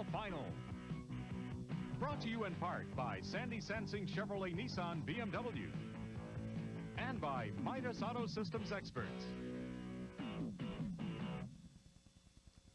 Football Final. Brought to you in part by Sandy Sansing Chevrolet Nissan BMW and by Midas Auto Systems Experts.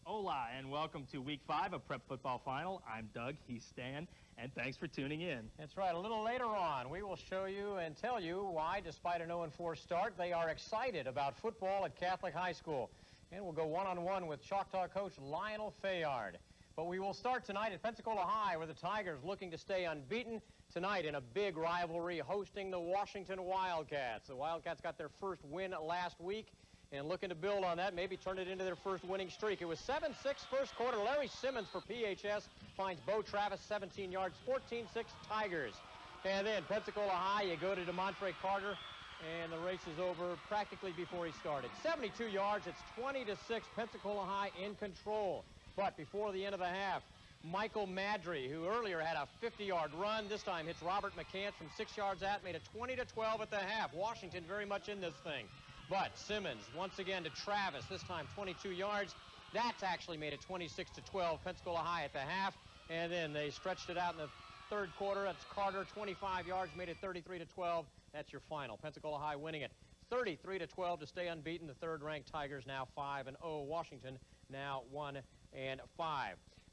Hola, and welcome to Week 5 of Prep Football Final. I'm Doug, he's Stan, and thanks for tuning in. That's right. A little later on, we will show you and tell you why, despite an 0-4 start, they are excited about football at Catholic High School. And we'll go one-on-one with Choctaw coach Lionel Fayard. But we will start tonight at Pensacola High, where the Tigers, looking to stay unbeaten tonight in a big rivalry, hosting the Washington Wildcats. The Wildcats got their first win last week, and looking to build on that, maybe turn it into their first winning streak. It was 7-6 first quarter. Larry Simmons for PHS finds Bo Travis 17 yards, 14-6 Tigers. And then Pensacola High, you go to DeMontre Carter, and the race is over practically before he started. 72 yards, it's 20-6, Pensacola High in control. But before the end of the half, Michael Madry, who earlier had a 50-yard run, this time hits Robert McCants from 6 yards out, made it 20-12 at the half. Washington very much in this thing. But Simmons, once again to Travis, this time 22 yards. That's actually made it 26-12, Pensacola High at the half. And then they stretched it out in the third quarter. That's Carter, 25 yards, made it 33-12. That's your final. Pensacola High winning it 33-12 to stay unbeaten. The third-ranked Tigers now 5-0. Washington now 1-5.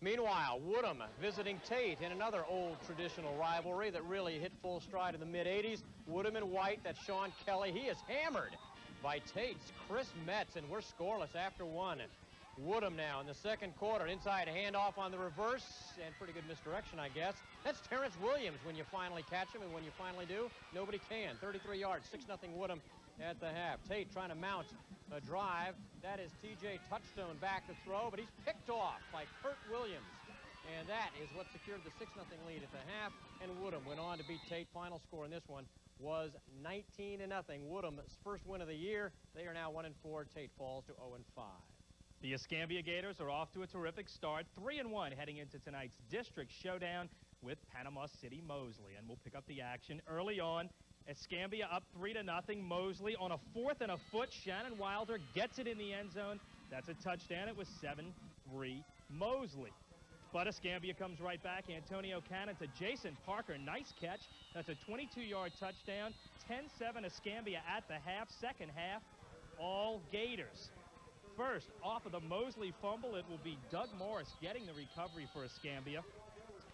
Meanwhile, Woodham visiting Tate in another old traditional rivalry that really hit full stride in the mid-'80s. Woodham and White, that's Sean Kelly. He is hammered by Tate's Chris Metz, and we're scoreless after one. Woodham now in the second quarter. Inside handoff on the reverse, and pretty good misdirection, I guess. That's Terrence Williams when you finally catch him, and when you finally do, nobody can. 33 yards, 6-0 Woodham at the half. Tate trying to mount a drive. That is TJ Touchstone back to throw, but he's picked off by Kurt Williams. And that is what secured the 6-0 lead at the half, and Woodham went on to beat Tate. Final score in this one was 19-0. Woodham's first win of the year. They are now 1-4. Tate falls to 0-5. The Escambia Gators are off to a terrific start, 3-1 heading into tonight's district showdown with Panama City Mosley. And we'll pick up the action early on. Escambia up 3-0. Mosley on a 4th and a foot. Shannon Wilder gets it in the end zone. That's a touchdown. It was 7-3 Mosley. But Escambia comes right back. Antonio Cannon to Jason Parker. Nice catch. That's a 22-yard touchdown. 10-7 Escambia at the half. Second half, all Gators. First, off of the Mosley fumble, it will be Doug Morris getting the recovery for Escambia.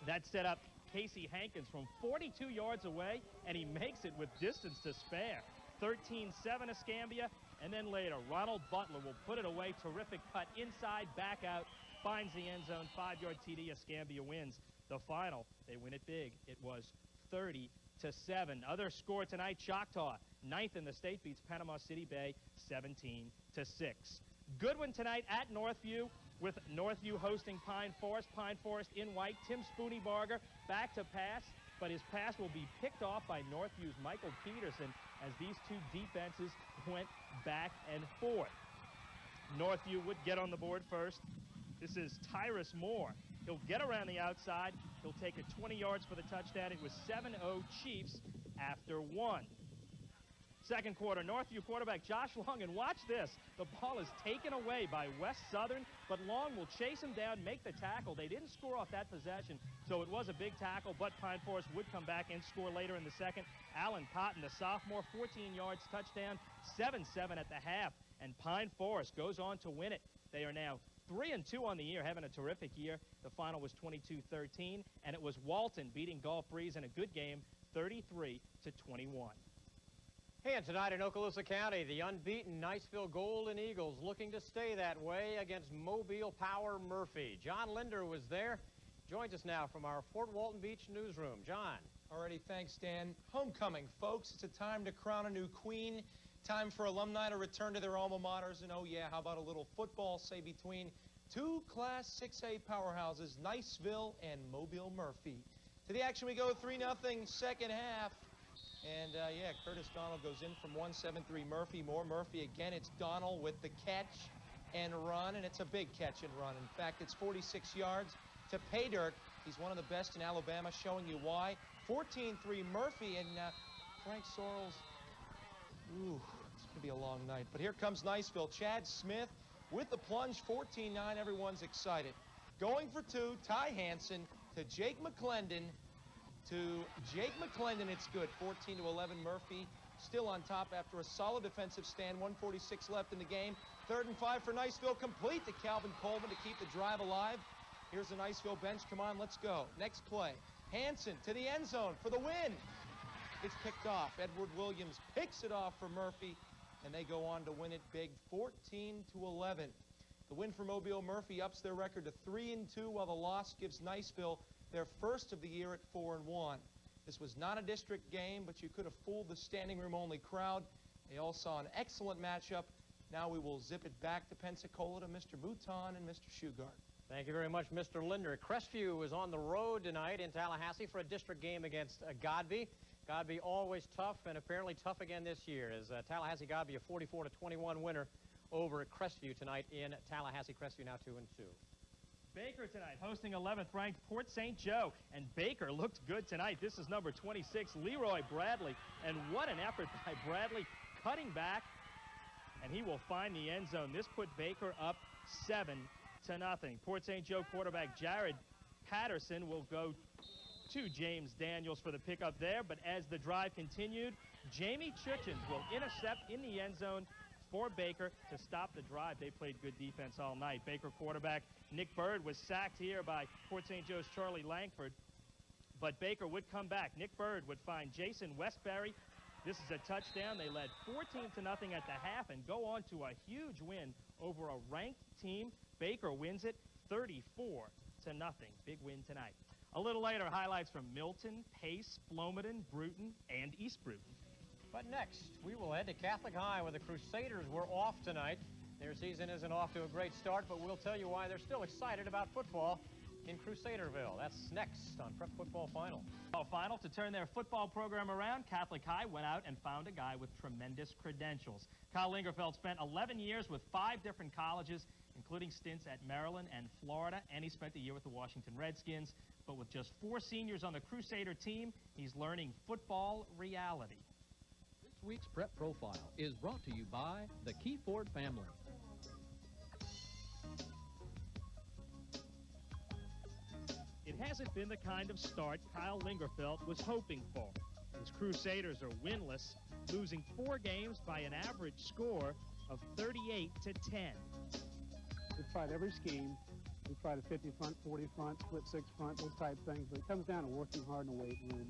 That set up Casey Hankins from 42 yards away, and he makes it with distance to spare. 13-7 Escambia, and then later, Ronald Butler will put it away. Terrific cut inside, back out, finds the end zone, 5-yard TD. Escambia wins the final. They win it big. It was 30-7. Other score tonight, Choctaw, 9th in the state, beats Panama City Bay 17-6. Good one tonight at Northview, with Northview hosting Pine Forest. Pine Forest in white. Tim Spooneybarger back to pass, but his pass will be picked off by Northview's Michael Peterson as these two defenses went back and forth. Northview would get on the board first. This is Tyrus Moore. He'll get around the outside. He'll take it 20 yards for the touchdown. It was 7-0 Chiefs after one. Second quarter, Northview quarterback Josh Long, and watch this. The ball is taken away by West Southern, but Long will chase him down, make the tackle. They didn't score off that possession, so it was a big tackle, but Pine Forest would come back and score later in the second. Alan Cotton, the sophomore, 14 yards, touchdown, 7-7 at the half, and Pine Forest goes on to win it. They are now 3-2 on the year, having a terrific year. The final was 22-13, and it was Walton beating Gulf Breeze in a good game, 33-21. And tonight in Okaloosa County, the unbeaten Niceville Golden Eagles looking to stay that way against Mobile Power Murphy. John Linder was there. Joins us now from our Fort Walton Beach newsroom. John. Alrighty, thanks, Dan. Homecoming, folks. It's a time to crown a new queen. Time for alumni to return to their alma maters. And oh yeah, how about a little football, say, between two Class 6A powerhouses, Niceville and Mobile Murphy. To the action we go, 3-0, second half. And yeah, Curtis Donald goes in from 1-7-3 Murphy. More Murphy again. It's Donald with the catch and run, and it's a big catch and run. In fact, it's 46 yards to pay dirt. He's one of the best in Alabama, showing you why. 14-3 Murphy, and Frank Sorrells. Ooh, it's going to be a long night. But here comes Niceville. Chad Smith with the plunge, 14-9. Everyone's excited. Going for two, Ty Hansen to Jake McClendon. It's good. 14-11. Murphy still on top after a solid defensive stand. 1:46 left in the game. 3rd and 5 for Niceville. Complete to Calvin Coleman to keep the drive alive. Here's the Niceville bench. Come on, let's go. Next play. Hansen to the end zone for the win. It's picked off. Edward Williams picks it off for Murphy, and they go on to win it big, 14-11. The win for Mobile. Murphy ups their record to 3-2, while the loss gives Niceville their first of the year at 4-1. This was not a district game, but you could have fooled the standing room only crowd. They all saw an excellent matchup. Now we will zip it back to Pensacola to Mr. Mouton and Mr. Shugart. Thank you very much, Mr. Linder. Crestview is on the road tonight in Tallahassee for a district game against Godby. Godby always tough, and apparently tough again this year, as Tallahassee Godby a 44-21 winner over at Crestview tonight in Tallahassee. Crestview now 2-2. Baker tonight hosting 11th ranked Port St. Joe, and Baker looked good tonight. This is number 26, Leroy Bradley, and what an effort by Bradley, cutting back, and he will find the end zone. This put Baker up 7-0. Port St. Joe quarterback Jared Patterson will go to James Daniels for the pickup there, but as the drive continued, Jamie Chutchins will intercept in the end zone for Baker to stop the drive. They played good defense all night. Baker quarterback Nick Bird was sacked here by Port St. Joe's Charlie Langford, but Baker would come back. Nick Bird would find Jason Westbury. This is a touchdown. They led 14-0 at the half and go on to a huge win over a ranked team. Baker wins it 34-0. Big win tonight. A little later, highlights from Milton, Pace, Bloomington, Bruton, and East Bruton. But next, we will head to Catholic High, where the Crusaders were off tonight. Their season isn't off to a great start, but we'll tell you why they're still excited about football in Crusaderville. That's next on Prep Football Final. Final to turn their football program around, Catholic High went out and found a guy with tremendous credentials. Kyle Lingerfeld spent 11 years with 5 different colleges, including stints at Maryland and Florida, and he spent a year with the Washington Redskins. But with just 4 seniors on the Crusader team, he's learning football reality. This week's Prep Profile is brought to you by the Key Ford family. It hasn't been the kind of start Kyle Lingerfeld was hoping for. His Crusaders are winless, losing 4 games by an average score of 38-10. We've tried every scheme. We've tried a 50 front, 40 front, split 6 front, those type things, but it comes down to working hard in the weight room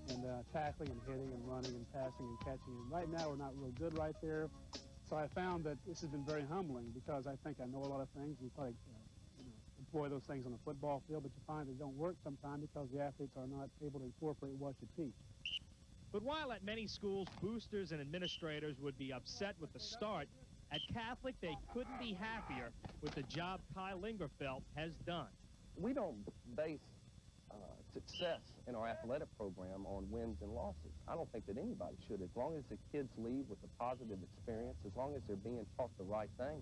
and tackling and hitting and running and passing and catching. And right now we're not real good right there. So I found that this has been very humbling, because I think I know a lot of things. We probably employ those things on the football field, but you find they don't work sometimes because the athletes are not able to incorporate what you teach. But while at many schools, boosters and administrators would be upset with the start, at Catholic, they couldn't be happier with the job Kyle Lingerfeld has done. We don't base success in our athletic program on wins and losses. I don't think that anybody should. As long as the kids leave with a positive experience, as long as they're being taught the right things,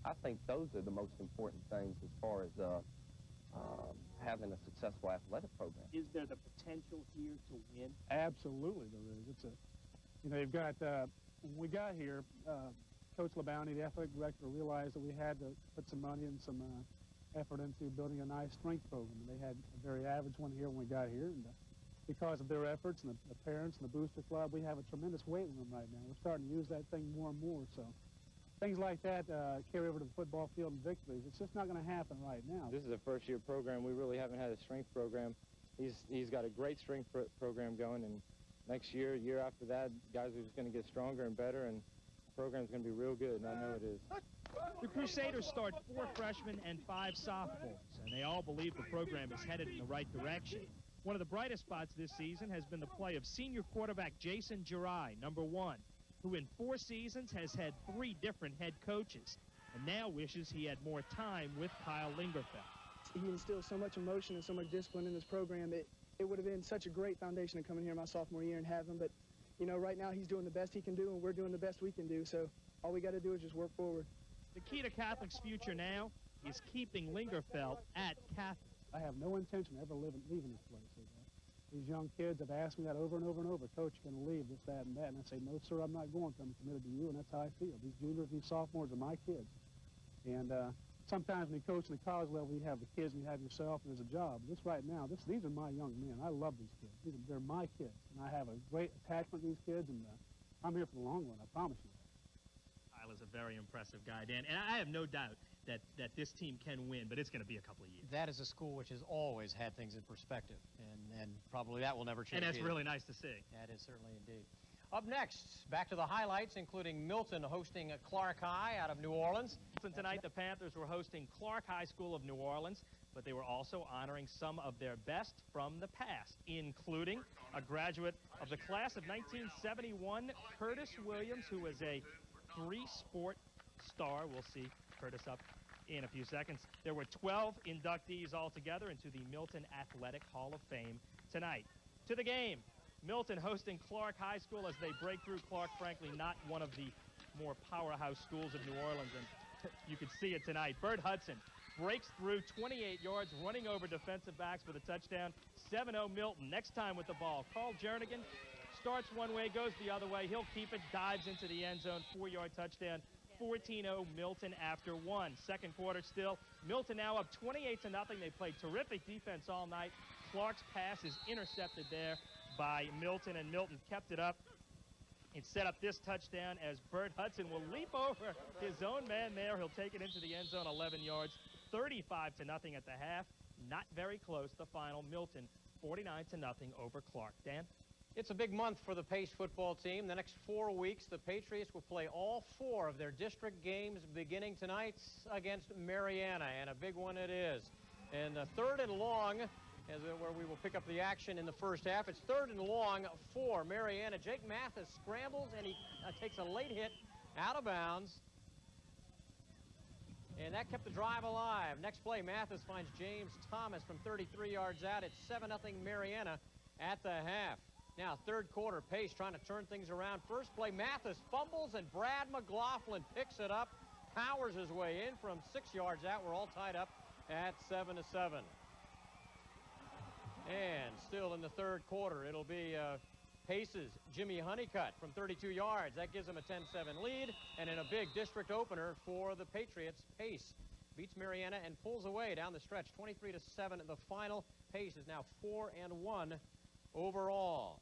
I think those are the most important things as far as having a successful athletic program. Is there the potential here to win? Absolutely there is. It's a, you've got, when we got here, Coach LeBounty, the athletic director, realized that we had to put some money and some effort into building a nice strength program. They had a very average one here when we got here, and because of their efforts and the parents and the booster club, we have a tremendous weight room right now. We're starting to use that thing more and more, so things like that carry over to the football field and victories. It's just not going to happen right now. This is a first-year program. We really haven't had a strength program. He's got a great strength program going, and next year after that, guys are just going to get stronger and better, and the program's going to be real good, and I know it is. The Crusaders start 4 freshmen and 5 sophomores, and they all believe the program is headed in the right direction. One of the brightest spots this season has been the play of senior quarterback Jason Girai, number 1, who in 4 seasons has had 3 different head coaches, and now wishes he had more time with Kyle Lingerfeld. He instills so much emotion and so much discipline in this program. It would have been such a great foundation to come in here my sophomore year and have him, but right now he's doing the best he can do, and we're doing the best we can do, so all we got to do is just work forward. The key to Catholic's future now is keeping Lingerfeld at Catholic. I have no intention of ever leaving this place. These young kids have asked me that over and over and over. Coach, you're going to leave, this, that, and that. And I say, no, sir, I'm not going to. I'm committed to you, and that's how I feel. These juniors, these sophomores are my kids. And sometimes when you coach in the college level, you have the kids and you have yourself, and there's a job. This right now, these are my young men. I love these kids. They're my kids, and I have a great attachment to these kids, and I'm here for the long run, I promise you. Kyle is a very impressive guy, Dan, and I have no doubt that this team can win, but it's going to be a couple of years. That is a school which has always had things in perspective, and probably that will never change. And that's either. really nice to see. That is certainly indeed. Up next, back to the highlights, including Milton hosting Clark High out of New Orleans. Tonight, the Panthers were hosting Clark High School of New Orleans, but they were also honoring some of their best from the past, including a graduate of the class of 1971, Curtis Williams, who was a three-sport star. We'll see Curtis up in a few seconds. There were 12 inductees altogether into the Milton Athletic Hall of Fame tonight. To the game, Milton hosting Clark High School as they break through Clark, frankly, not one of the more powerhouse schools of New Orleans, and you can see it tonight. Bert Hudson breaks through 28 yards, running over defensive backs for the touchdown. 7-0 Milton. Next time with the ball, Carl Jernigan starts one way, goes the other way. He'll keep it, dives into the end zone, 4-yard touchdown. 14-0 Milton after one. Second quarter still. Milton now up 28-0. They played terrific defense all night. Clark's pass is intercepted there by Milton, and Milton kept it up. It set up this touchdown as Bert Hudson will leap over his own man there. He'll take it into the end zone, 11 yards. 35-0 at the half. Not very close. The final, Milton 49-0 over Clark. Dan? It's a big month for the Pace football team. The next 4 weeks, the Patriots will play all 4 of their district games beginning tonight against Mariana, and a big one it is. And third and long, where we will pick up the action in the first half. It's third and long for Mariana. Jake Mathis scrambles, and he takes a late hit out of bounds. And that kept the drive alive. Next play, Mathis finds James Thomas from 33 yards out. It's 7-0 Mariana at the half. Now, third quarter, Pace trying to turn things around. First play, Mathis fumbles, and Brad McLaughlin picks it up, powers his way in from 6 yards out. We're all tied up at 7-7. And still in the third quarter, it'll be Pace's Jimmy Honeycutt from 32 yards. That gives him a 10-7 lead. And in a big district opener for the Patriots, Pace beats Mariana and pulls away down the stretch, 23-7. The final. Pace is now 4-1 overall.